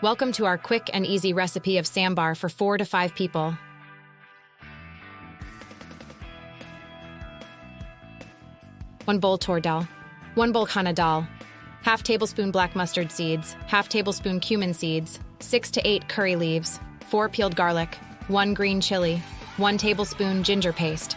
Welcome to our quick and easy recipe of sambar for 4 to 5 people. One bowl tur dal, 1 bowl chana dal, half tablespoon black mustard seeds, half tablespoon cumin seeds, 6 to 8 curry leaves, 4 peeled garlic, 1 green chili, 1 tablespoon ginger paste,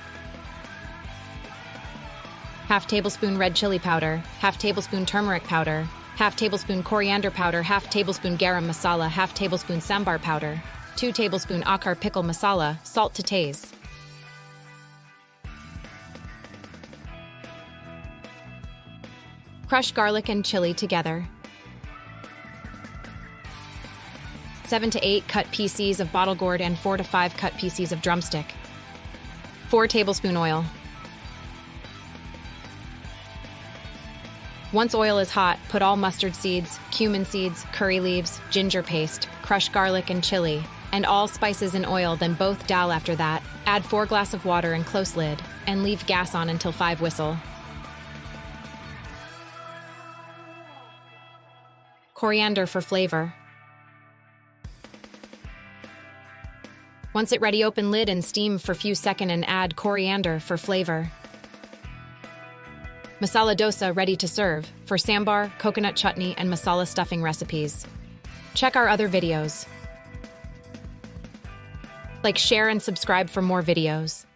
half tablespoon red chili powder, half tablespoon turmeric powder, half tablespoon coriander powder, half tablespoon garam masala, half tablespoon sambar powder, 2 tablespoon akar pickle masala, salt to taste. Crush garlic and chili together. 7 to 8 cut pieces of bottle gourd and 4 to 5 cut pieces of drumstick. 4 tablespoon oil. Once oil is hot, put all mustard seeds, cumin seeds, curry leaves, ginger paste, crushed garlic and chili, and all spices in oil, then both dal after that. Add 4 glasses of water and close lid, and leave gas on until 5 whistle. Coriander for flavor. Once it ready, open lid and steam for few seconds and add coriander for flavor. Masala dosa ready to serve for sambar, coconut chutney, and masala stuffing recipes. Check our other videos. Like, share, and subscribe for more videos.